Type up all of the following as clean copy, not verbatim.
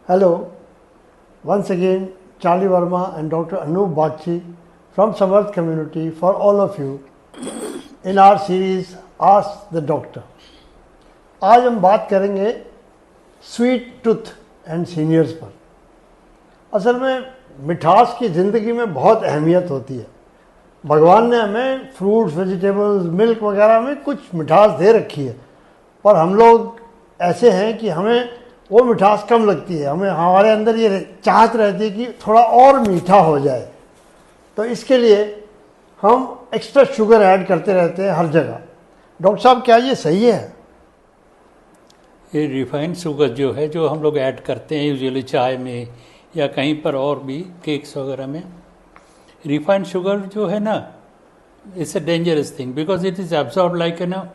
Hello, once again Charlie Verma and Dr. Anup Bagchi from Samarth community for all of you in our series Ask the Doctor. आज हम बात करेंगे sweet tooth and seniors पर। असल में मिठास की ज़िंदगी में बहुत अहमियत होती है। भगवान ने हमें फ्रूट्स, वेजिटेबल्स, मिल्क वगैरह में कुछ मिठास दे रखी है, पर हम लोग ऐसे हैं कि हमें वो मिठास कम लगती है। हमें हमारे अंदर ये चाहत रहती है कि थोड़ा और मीठा हो जाए, तो इसके लिए हम एक्स्ट्रा शुगर ऐड करते रहते हैं हर जगह। डॉक्टर साहब, क्या ये सही है? ये रिफाइंड शुगर जो है, जो हम लोग ऐड करते हैं यूजुअली चाय में या कहीं पर और भी केक्स वगैरह में, रिफाइंड शुगर जो है ना, it's a dangerous thing because it is absorb like ना,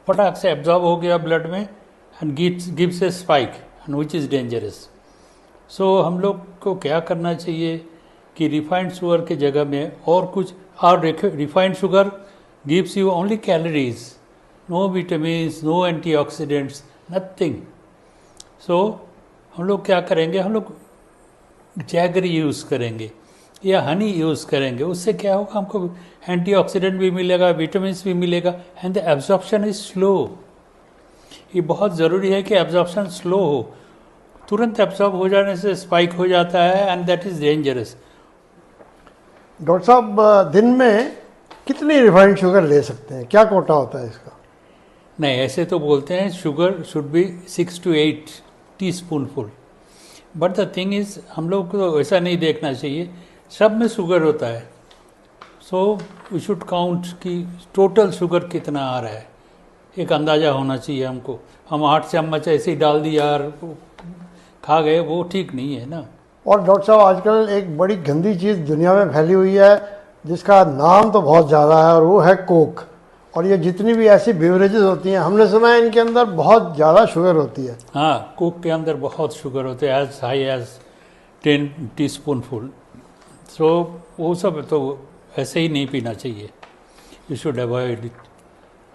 फटाक से एब्जॉर्ब हो गया ब्लड में and gives a spike and which is dangerous. So हम लोग को क्या करना चाहिए कि रिफाइंड शुगर के जगह में और कुछ, और refined sugar gives you only calories, no vitamins, no antioxidants, nothing. So हम लोग क्या करेंगे, हम लोग जैगरी यूज़ करेंगे या हनी यूज़ करेंगे। उससे क्या होगा, हमको एंटीऑक्सीडेंट भी मिलेगा, विटामिन्स भी मिलेगा and the absorption is slow. ये बहुत ज़रूरी है कि एब्जॉर्प्शन स्लो हो। तुरंत एब्जॉर्ब हो जाने से स्पाइक हो जाता है and that is dangerous. Doctor साहब, दिन में कितनी रिफाइंड शुगर ले सकते हैं? क्या कोटा होता है इसका? नहीं, ऐसे तो बोलते हैं sugar should be 6 to 8 teaspoonful, but the thing is हम लोग को ऐसा नहीं देखना चाहिए। सब में शुगर होता है, सो वी शुड काउंट कि टोटल शुगर कितना आ रहा है, एक अंदाज़ा होना चाहिए हमको। हम 8 चम्मच ऐसे ही डाल दिया और खा गए, वो ठीक नहीं है ना। और डॉक्टर साहब, आजकल एक बड़ी गंदी चीज़ दुनिया में फैली हुई है जिसका नाम तो बहुत ज़्यादा है, और वो है कोक। और ये जितनी भी ऐसी बेवरेजेस होती हैं, हमने सुना है इनके अंदर बहुत ज़्यादा शुगर होती है। हाँ, कोक के अंदर बहुत शुगर होते हैं, एज हाई एज 10 टीस्पूनफुल। सो वो सब तो ऐसे ही नहीं पीना चाहिए, you should avoid it.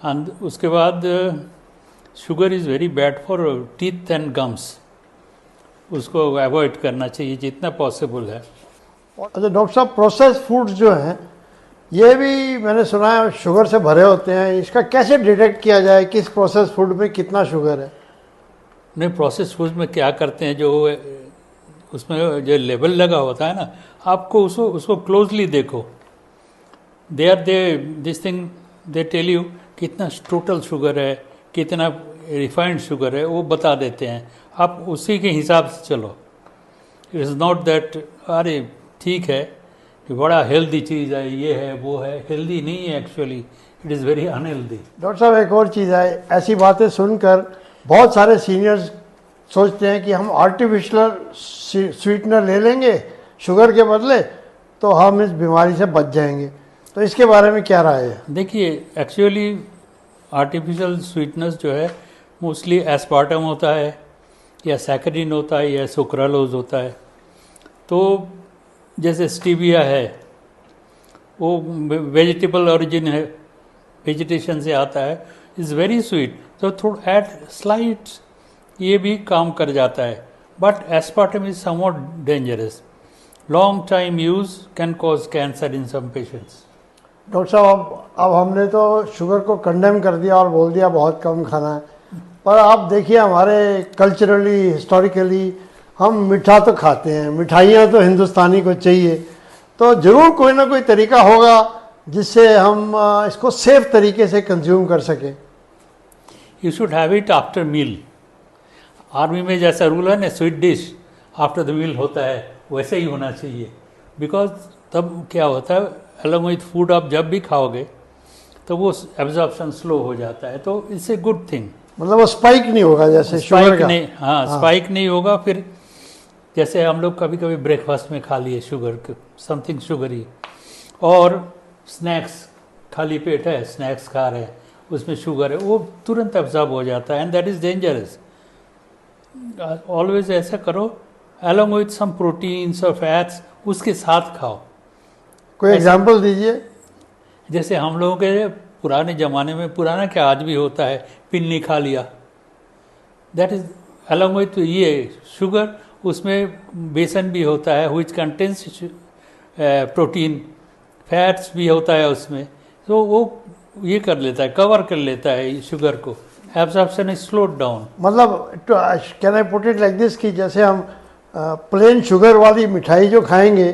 And उसके बाद sugar is very bad for teeth and gums, उसको अवॉइड करना चाहिए जितना पॉसिबल है। अच्छा डॉक्टर साहब, प्रोसेस फूड्स जो हैं ये भी मैंने सुना है शुगर से भरे होते हैं। इसका कैसे डिटेक्ट किया जाए किस प्रोसेस फूड में कितना शुगर है? नहीं, प्रोसेस फूड में क्या करते हैं, जो उसमें जो लेबल लगा होता है ना, आपको उसको क्लोजली देखो। This thing they tell you कितना टोटल शुगर है, कितना रिफाइंड शुगर है, वो बता देते हैं। आप उसी के हिसाब से चलो। इट इज़ नॉट दैट अरे ठीक है कि बड़ा हेल्दी चीज़ है, ये है वो है। हेल्दी नहीं है actually, it is very unhealthy. Doctor साहब, एक और चीज़ है, ऐसी बातें सुनकर बहुत सारे सीनियर्स सोचते हैं कि हम आर्टिफिशियल स्वीटनर ले लेंगे शुगर के बदले तो हम इस बीमारी से बच जाएंगे, तो इसके बारे में क्या राय है? देखिए, एक्चुअली आर्टिफिशियल स्वीटनेस जो है मोस्टली एस्पार्टम होता है या सैकरीन होता है या सुक्रालोज होता है। तो जैसे स्टीविया है, वो वेजिटेबल ओरिजिन है, वेजिटेशन से आता है, इज़ वेरी स्वीट। तो थोड़ा ऐड स्लाइट, ये भी काम कर जाता है, but aspartame is somewhat dangerous. Long time use can cause cancer in some patients. Doctor साहब, अब हमने तो शुगर को कंडेम कर दिया और बोल दिया बहुत कम खाना है, पर आप देखिए हमारे कल्चरली, हिस्टोरिकली हम मीठा तो खाते हैं, मिठाइयाँ तो हिंदुस्तानी को चाहिए, तो ज़रूर कोई ना कोई तरीका होगा जिससे हम इसको सेफ तरीके से कंज्यूम कर सकें। You should have it after meal. Army में जैसा रूल है ना, sweet dish after the meal होता है, वैसे ही होना चाहिए। बिकॉज तब क्या होता है, अलॉन्ग विथ फूड आप जब भी खाओगे तो वो एब्जॉर्प्शन स्लो हो जाता है, तो इट्स ए गुड थिंग। मतलब वो स्पाइक नहीं होगा जैसे शुगर का? नहीं, हाँ, स्पाइक नहीं होगा। फिर जैसे हम लोग कभी कभी ब्रेकफास्ट में खा लिए शुगर, समथिंग शुगरी, और स्नैक्स, खाली पेट है, स्नैक्स खा रहे हैं, उसमें शुगर है, वो तुरंत एब्जॉर्ब हो जाता है and that is dangerous. Always ऐसा करो, अलॉन्ग विथ सम प्रोटीन्स और फैट्स, उसके साथ खाओ। कोई एग्जांपल दीजिए। जैसे हम लोगों के पुराने ज़माने में, पुराना क्या आज भी होता है, पिन्नी खा लिया, दैट इज़ अलॉन्ग विथ ये शुगर, उसमें बेसन भी होता है विच कंटेंस प्रोटीन, फैट्स भी होता है उसमें, तो वो ये कर लेता है, कवर कर लेता है शुगर को, एब्जॉर्प्शन इज स्लोड डाउन। मतलब can I put it like this कि जैसे हम प्लेन शुगर वाली मिठाई जो खाएंगे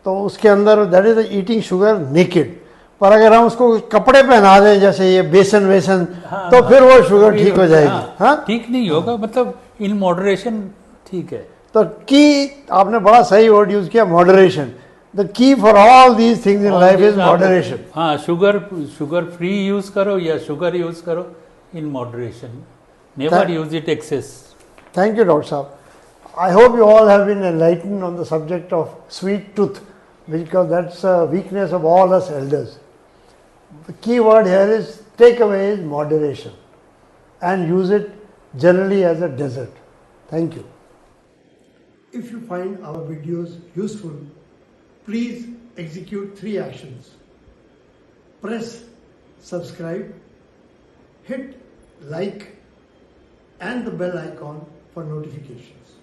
तो उसके अंदर that is eating sugar naked, पर अगर हम उसको कपड़े पहना दें जैसे ये बेसन वेसन, हाँ, तो फिर वो शुगर ठीक हो जाएगी। हाँ, हाँ, ठीक नहीं होगा, मतलब इन मॉडरेशन ठीक है। तो की आपने बड़ा सही वर्ड यूज किया, moderation. The key for all these things in life is moderation. हाँ, शुगर फ्री यूज करो या शुगर यूज करो in moderation, never use it excess. Thank you, Dr. Saab. I hope you all have been enlightened on the subject of sweet tooth, because that's a weakness of all us elders. The key word here is takeaway is moderation, and use it generally as a dessert. Thank you. If you find our videos useful, please execute 3 actions. Press subscribe, hit like and the bell icon for notifications.